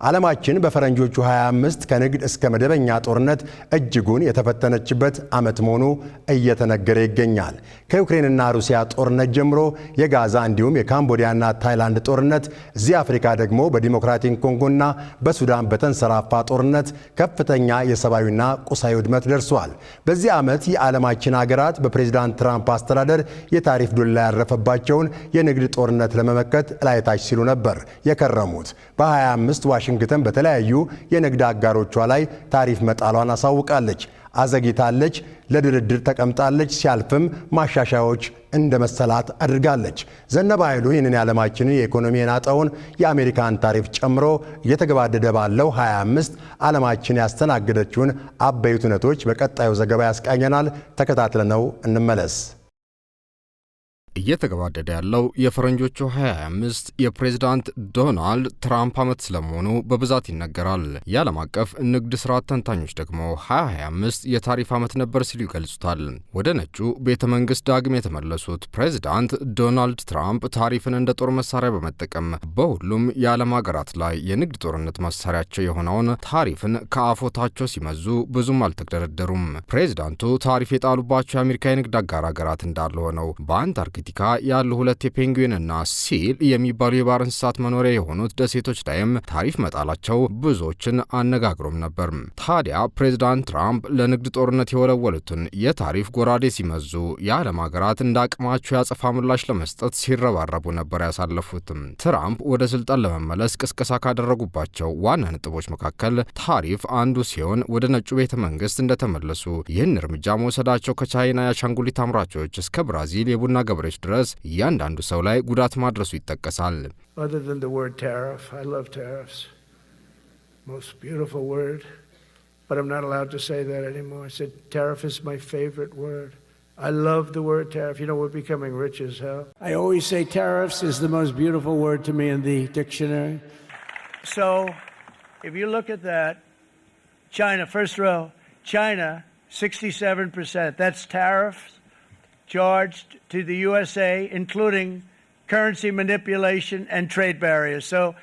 ዓለማችን በፈረንጆቹ 25 ከንግድ እስከ መደበኛ ጦርነት እጅጉን የተፈተነችበት ዓመት መሆኑ እየተነገረ ይገኛል። ከዩክሬንና ሩሲያ ጦርነት ጀምሮ የጋዛ እንዲሁም የካምቦዲያና ታይላንድ ጦርነት፣ እዚህ አፍሪካ ደግሞ በዲሞክራቲክ ኮንጎና በሱዳን በተንሰራፋ ጦርነት ከፍተኛ የሰብአዊና ቁሳዊ ውድመት ደርሷል። በዚህ ዓመት የዓለማችን ሀገራት በፕሬዝዳንት ትራምፕ አስተዳደር የታሪፍ ዱላ ያረፈባቸውን የንግድ ጦርነት ለመመከት ላይታች ሲሉ ነበር የከረሙት። በ25 ዋሽንግተን በተለያዩ የንግድ አጋሮቿ ላይ ታሪፍ መጣሏን አሳውቃለች፣ አዘግይታለች፣ ለድርድር ተቀምጣለች፣ ሲያልፍም ማሻሻያዎች እንደ መሰላት አድርጋለች። ዘነበ ኃይሉ ይህንን የዓለማችንን የኢኮኖሚ የናጠውን የአሜሪካን ታሪፍ ጨምሮ እየተገባደደ ባለው 25 ዓለማችን ያስተናገደችውን አበይት ሁነቶች በቀጣዩ ዘገባ ያስቃኘናል። ተከታትለነው እንመለስ። እየተገባደደ ያለው የፈረንጆቹ 25 የፕሬዝዳንት ዶናልድ ትራምፕ ዓመት ስለመሆኑ በብዛት ይነገራል። የዓለም አቀፍ ንግድ ስርዓት ተንታኞች ደግሞ 2025 የታሪፍ ዓመት ነበር ሲሉ ይገልጹታል። ወደ ነጩ ቤተ መንግስት ዳግም የተመለሱት ፕሬዝዳንት ዶናልድ ትራምፕ ታሪፍን እንደ ጦር መሳሪያ በመጠቀም በሁሉም የዓለም ሀገራት ላይ የንግድ ጦርነት መሳሪያቸው የሆነውን ታሪፍን ከአፎታቸው ሲመዙ ብዙም አልተደረደሩም። ፕሬዝዳንቱ ታሪፍ የጣሉባቸው የአሜሪካ የንግድ አጋር ሀገራት እንዳለ ሆነው በአንታርክቲካ ያሉ ሁለት የፔንግዊንና ሲል የሚባሉ የባህር እንስሳት መኖሪያ የሆኑት ደሴቶች ላይም ታሪፍ መጣላቸው ብዙዎችን አነጋግሮም ነበር። ታዲያ ፕሬዝዳንት ትራምፕ ለንግድ ጦርነት የወለወሉትን የታሪፍ ጎራዴ ሲመዙ የዓለም ሀገራት እንደ አቅማቸው ያጸፋ ምላሽ ለመስጠት ሲረባረቡ ነበር ያሳለፉት። ትራምፕ ወደ ስልጣን ለመመለስ ቅስቀሳ ካደረጉባቸው ዋና ነጥቦች መካከል ታሪፍ አንዱ ሲሆን ወደ ነጩ ቤተ መንግስት እንደተመለሱ ይህን እርምጃ መውሰዳቸው ከቻይና የአሻንጉሊት አምራቾች እስከ ብራዚል የቡና ገበሬዎች ድረስ እያንዳንዱ ሰው ላይ ጉዳት ማድረሱ ይጠቀሳል። Other than the word tariff, I love tariffs. Most beautiful word, but I'm not allowed to say that anymore. I said tariff is my favorite word. I love the word tariff. You know, we're becoming rich as hell. I always say tariffs is the most beautiful word to me in the dictionary. So, if you look at that, China, first row, China, 67%. That's tariffs charged to the USA, including currency manipulation and trade barriers. So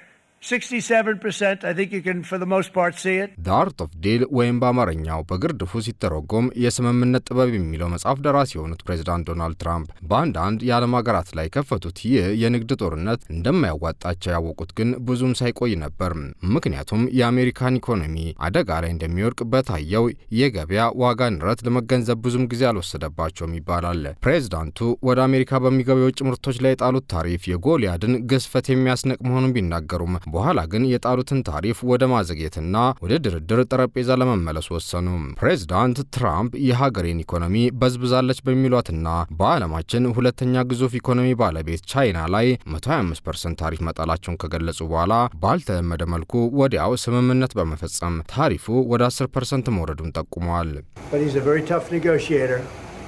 67%, I think you can, for the most part, see it. The Art of Deal ወይም በአማርኛው በግርድፉ ሲተረጎም የስምምነት ጥበብ የሚለው መጽሐፍ ደራሲ የሆኑት ፕሬዝዳንት ዶናልድ ትራምፕ በአንዳንድ የዓለም ሀገራት ላይ ከፈቱት ይህ የንግድ ጦርነት እንደማያዋጣቸው ያወቁት ግን ብዙም ሳይቆይ ነበር። ምክንያቱም የአሜሪካን ኢኮኖሚ አደጋ ላይ እንደሚወድቅ በታየው የገበያ ዋጋ ንረት ለመገንዘብ ብዙም ጊዜ አልወሰደባቸውም ይባላል። ፕሬዝዳንቱ ወደ አሜሪካ በሚገቡ የውጭ ምርቶች ላይ የጣሉት ታሪፍ የጎልያድን ግዝፈት የሚያስነቅ መሆኑን ቢናገሩም በኋላ ግን የጣሉትን ታሪፍ ወደ ማዘግየትና ወደ ድርድር ጠረጴዛ ለመመለስ ወሰኑ። ፕሬዝዳንት ትራምፕ የሀገሬን ኢኮኖሚ በዝብዛለች በሚሏትና በዓለማችን ሁለተኛ ግዙፍ ኢኮኖሚ ባለቤት ቻይና ላይ 125% ታሪፍ መጣላቸውን ከገለጹ በኋላ ባልተለመደ መልኩ ወዲያው ስምምነት በመፈጸም ታሪፉ ወደ 10% መውረዱን ጠቁመዋል። But he's a very tough negotiator.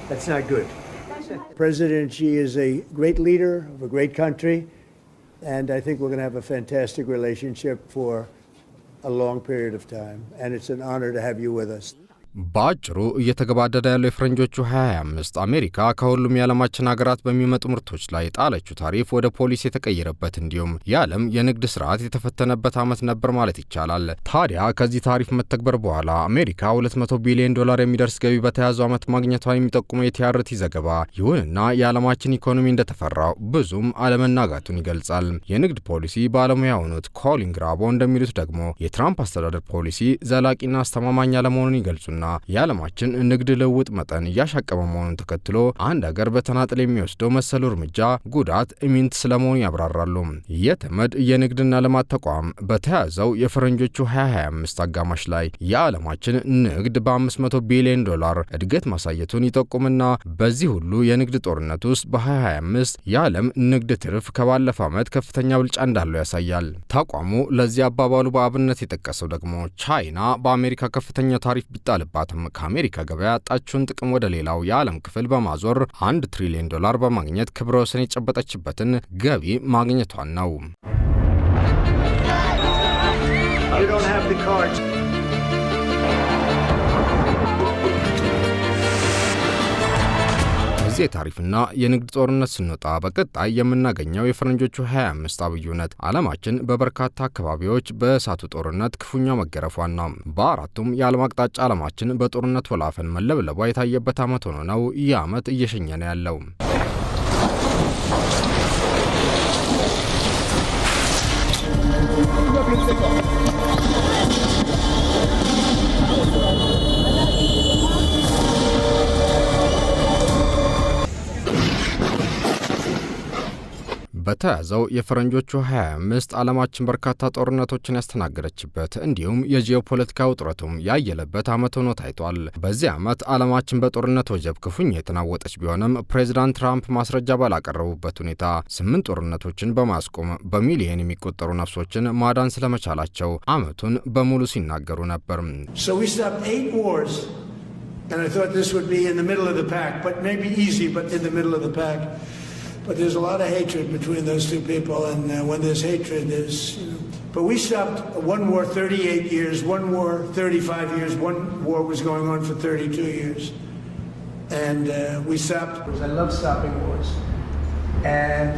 That's not good. President Xi is a great leader of a great country. And I think we're going to have a fantastic relationship for a long period of time. And it's an honor to have you with us. ባጭሩ እየተገባደደ ያለው የፈረንጆቹ 25 አሜሪካ ከሁሉም የዓለማችን ሀገራት በሚመጡ ምርቶች ላይ ጣለችው ታሪፍ ወደ ፖሊሲ የተቀየረበት እንዲሁም የዓለም የንግድ ስርዓት የተፈተነበት ዓመት ነበር ማለት ይቻላል። ታዲያ ከዚህ ታሪፍ መተግበር በኋላ አሜሪካ $200 ቢሊዮን የሚደርስ ገቢ በተያዘው ዓመት ማግኘቷን የሚጠቁመው የቲአርቲ ዘገባ ይሁንና የዓለማችን ኢኮኖሚ እንደተፈራው ብዙም አለመናጋቱን ይገልጻል። የንግድ ፖሊሲ ባለሙያ የሆኑት ኮሊን ግራቦ እንደሚሉት ደግሞ የትራምፕ አስተዳደር ፖሊሲ ዘላቂና አስተማማኝ አለመሆኑን ይገልጹና የዓለማችን ንግድ ልውውጥ መጠን እያሻቀበ መሆኑን ተከትሎ አንድ ሀገር በተናጠል የሚወስደው መሰሉ እርምጃ ጉዳት ኢሚንት ስለመሆኑ ያብራራሉ። የተመድ የንግድና ልማት ተቋም በተያዘው የፈረንጆቹ 2025 አጋማሽ ላይ የዓለማችን ንግድ በ$500 ቢሊዮን እድገት ማሳየቱን ይጠቁምና በዚህ ሁሉ የንግድ ጦርነት ውስጥ በ2025 የዓለም ንግድ ትርፍ ከባለፈው ዓመት ከፍተኛ ብልጫ እንዳለው ያሳያል። ተቋሙ ለዚህ አባባሉ በአብነት የጠቀሰው ደግሞ ቻይና በአሜሪካ ከፍተኛ ታሪፍ ቢጣልባት ከአሜሪካ ገበያ ያጣችውን ጥቅም ወደ ሌላው የዓለም ክፍል በማዞር $1 ትሪሊዮን በማግኘት ክብረ ወሰን የጨበጠችበትን ገቢ ማግኘቷን ነው። ከዚህ የታሪፍና የንግድ ጦርነት ስንወጣ በቀጣይ የምናገኘው የፈረንጆቹ 25 አብዮነት ዓለማችን በበርካታ አካባቢዎች በእሳቱ ጦርነት ክፉኛ መገረፏን ነው። በአራቱም የዓለም አቅጣጫ ዓለማችን በጦርነት ወላፈን መለብለቧ የታየበት ዓመት ሆኖ ነው ይህ ዓመት እየሸኘነ ያለው። በተያዘው የፈረንጆቹ 25 ዓለማችን በርካታ ጦርነቶችን ያስተናገደችበት እንዲሁም የጂኦፖለቲካ ውጥረቱም ያየለበት ዓመት ሆኖ ታይቷል። በዚህ ዓመት ዓለማችን በጦርነት ወጀብ ክፉኛ የተናወጠች ቢሆንም ፕሬዚዳንት ትራምፕ ማስረጃ ባላቀረቡበት ሁኔታ 8 ጦርነቶችን በማስቆም በሚሊዮን የሚቆጠሩ ነፍሶችን ማዳን ስለመቻላቸው ዓመቱን በሙሉ ሲናገሩ ነበር። But there's a lot of hatred between those two people, and when there's hatred, there's... But we stopped one war 38 years, one war 35 years, one war was going on for 32 years. And we stopped... I love stopping wars. And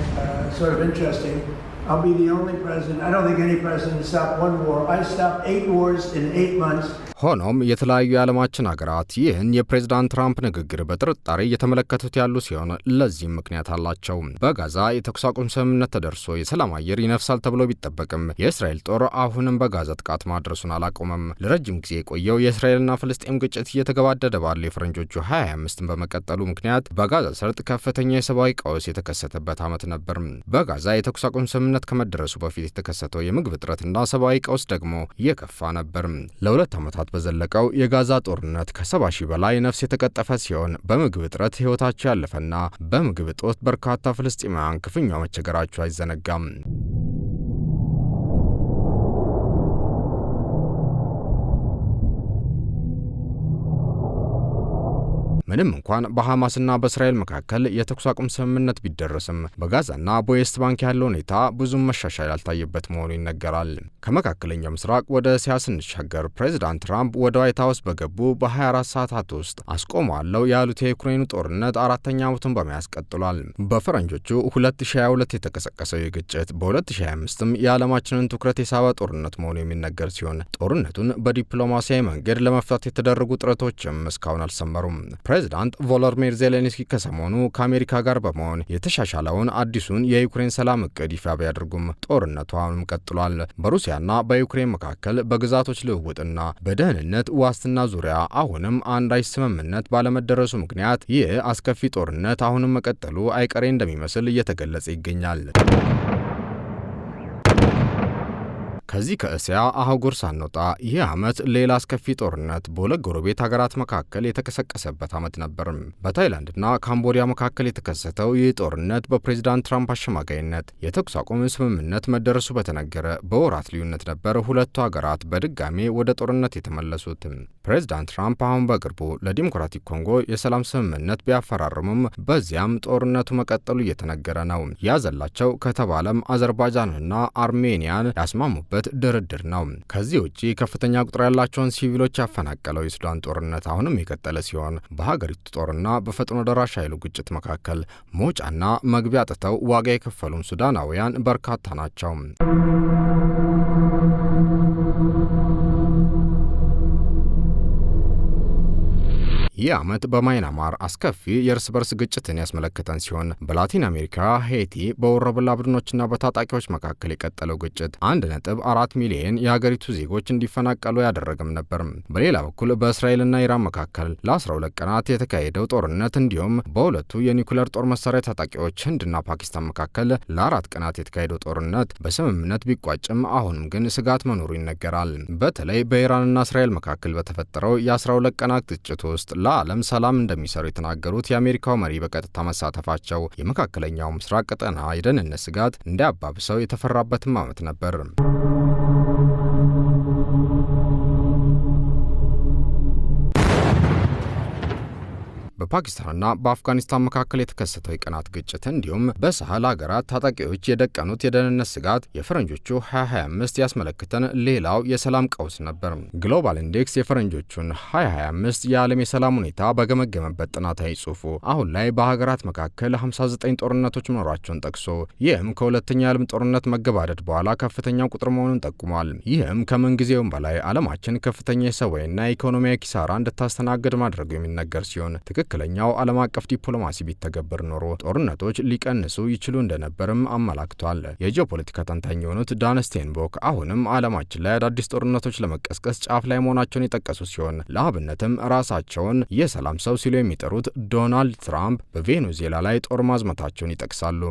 sort of interesting, I'll be the only president, I don't think any president stopped one war. I stopped 8 wars in 8 months. ሆኖም የተለያዩ የዓለማችን ሀገራት ይህን የፕሬዝዳንት ትራምፕ ንግግር በጥርጣሬ እየተመለከቱት ያሉ ሲሆን ለዚህም ምክንያት አላቸው። በጋዛ የተኩስ አቁም ስምምነት ተደርሶ የሰላም አየር ይነፍሳል ተብሎ ቢጠበቅም የእስራኤል ጦር አሁንም በጋዛ ጥቃት ማድረሱን አላቆመም። ለረጅም ጊዜ የቆየው የእስራኤልና ፍልስጤም ግጭት እየተገባደደ ባለ የፈረንጆቹ 25ን በመቀጠሉ ምክንያት በጋዛ ሰርጥ ከፍተኛ የሰብአዊ ቀውስ የተከሰተበት ዓመት ነበር። በጋዛ የተኩስ አቁም ስምምነት ከመደረሱ በፊት የተከሰተው የምግብ እጥረትና ሰብአዊ ቀውስ ደግሞ እየከፋ ነበር። ለሁለት ዓመታት በዘለቀው የጋዛ ጦርነት ከ70 ሺህ በላይ ነፍስ የተቀጠፈ ሲሆን በምግብ እጥረት ሕይወታቸው ያለፈና በምግብ እጦት በርካታ ፍልስጤማውያን ክፉኛ መቸገራቸው አይዘነጋም። ምንም እንኳን በሐማስና በእስራኤል መካከል የተኩስ አቁም ስምምነት ቢደረስም በጋዛና በዌስት ባንክ ያለው ሁኔታ ብዙም መሻሻል ያልታየበት መሆኑ ይነገራል። ከመካከለኛው ምስራቅ ወደ እስያ ስንሻገር ፕሬዚዳንት ትራምፕ ወደ ዋይት ሀውስ በገቡ በ24 ሰዓታት ውስጥ አስቆመዋለሁ ያሉት የዩክሬኑ ጦርነት 4ኛ ዓመቱን በመያዝ ቀጥሏል። በፈረንጆቹ 2022 የተቀሰቀሰው ግጭት በ2025ም የዓለማችንን ትኩረት የሳበ ጦርነት መሆኑ የሚነገር ሲሆን ጦርነቱን በዲፕሎማሲያዊ መንገድ ለመፍታት የተደረጉ ጥረቶችም እስካሁን አልሰመሩም። ፕሬዚዳንት ቮሎዲሚር ዜሌንስኪ ከሰሞኑ ከአሜሪካ ጋር በመሆን የተሻሻለውን አዲሱን የዩክሬን ሰላም እቅድ ይፋ ቢያደርጉም ጦርነቱ አሁንም ቀጥሏል። በሩሲያና በዩክሬን መካከል በግዛቶች ልውውጥና በደህንነት ዋስትና ዙሪያ አሁንም አንዳች ስምምነት ባለመደረሱ ምክንያት ይህ አስከፊ ጦርነት አሁንም መቀጠሉ አይቀሬ እንደሚመስል እየተገለጸ ይገኛል። ከዚህ ከእስያ አህጉር ሳንወጣ ይህ ዓመት ሌላ አስከፊ ጦርነት በሁለት ጎረቤት ሀገራት መካከል የተቀሰቀሰበት ዓመት ነበር። በታይላንድና ካምቦዲያ መካከል የተከሰተው ይህ ጦርነት በፕሬዚዳንት ትራምፕ አሸማጋይነት የተኩስ አቁም ስምምነት መደረሱ በተነገረ በወራት ልዩነት ነበር ሁለቱ ሀገራት በድጋሜ ወደ ጦርነት የተመለሱት። ፕሬዚዳንት ትራምፕ አሁን በቅርቡ ለዲሞክራቲክ ኮንጎ የሰላም ስምምነት ቢያፈራርሙም በዚያም ጦርነቱ መቀጠሉ እየተነገረ ነው። ያዘላቸው ከተባለም አዘርባይጃንና አርሜኒያን ያስማሙበት ድርድር ነው። ከዚህ ውጪ ከፍተኛ ቁጥር ያላቸውን ሲቪሎች ያፈናቀለው የሱዳን ጦርነት አሁንም የቀጠለ ሲሆን በሀገሪቱ ጦርና በፈጥኖ ደራሽ ኃይሉ ግጭት መካከል መውጫና መግቢያ አጥተው ዋጋ የከፈሉም ሱዳናውያን በርካታ ናቸው። ይህ ዓመት በማይናማር አስከፊ የእርስ በርስ ግጭትን ያስመለከተን ሲሆን በላቲን አሜሪካ ሄይቲ በወረበላ ቡድኖችና በታጣቂዎች መካከል የቀጠለው ግጭት 1.4 ሚሊዮን የሀገሪቱ ዜጎች እንዲፈናቀሉ ያደረገም ነበር። በሌላ በኩል በእስራኤልና ኢራን መካከል ለ12 ቀናት የተካሄደው ጦርነት እንዲሁም በሁለቱ የኒውክሌር ጦር መሳሪያ ታጣቂዎች ህንድና ፓኪስታን መካከል ለ4 ቀናት የተካሄደው ጦርነት በስምምነት ቢቋጭም አሁንም ግን ስጋት መኖሩ ይነገራል። በተለይ በኢራንና እስራኤል መካከል በተፈጠረው የ12 ቀናት ግጭት ውስጥ ለዓለም ሰላም እንደሚሰሩ የተናገሩት የአሜሪካው መሪ በቀጥታ መሳተፋቸው የመካከለኛው ምስራቅ ቀጠና የደህንነት ስጋት እንዲያባብሰው የተፈራበትም ዓመት ነበር። በፓኪስታንና በአፍጋኒስታን መካከል የተከሰተው የቀናት ግጭት እንዲሁም በሳህል ሀገራት ታጣቂዎች የደቀኑት የደህንነት ስጋት የፈረንጆቹ 2025 ያስመለክተን ሌላው የሰላም ቀውስ ነበር። ግሎባል ኢንዴክስ የፈረንጆቹን 2025 የዓለም የሰላም ሁኔታ በገመገመበት ጥናታዊ ጽሑፉ አሁን ላይ በሀገራት መካከል 59 ጦርነቶች መኖራቸውን ጠቅሶ ይህም ከሁለተኛው የዓለም ጦርነት መገባደድ በኋላ ከፍተኛው ቁጥር መሆኑን ጠቁሟል። ይህም ከምንጊዜውም በላይ ዓለማችን ከፍተኛ የሰብአዊና ኢኮኖሚያዊ ኪሳራ እንድታስተናግድ ማድረጉ የሚነገር ሲሆን ትክክለኛው ዓለም አቀፍ ዲፕሎማሲ ቢተገበር ኖሮ ጦርነቶች ሊቀንሱ ይችሉ እንደነበርም አመላክቷል። የጂኦፖለቲካ ተንታኝ የሆኑት ዳን ስቴንቦክ አሁንም ዓለማችን ላይ አዳዲስ ጦርነቶች ለመቀስቀስ ጫፍ ላይ መሆናቸውን የጠቀሱ ሲሆን ለአብነትም ራሳቸውን የሰላም ሰው ሲሉ የሚጠሩት ዶናልድ ትራምፕ በቬኔዙዌላ ላይ ጦር ማዝመታቸውን ይጠቅሳሉ።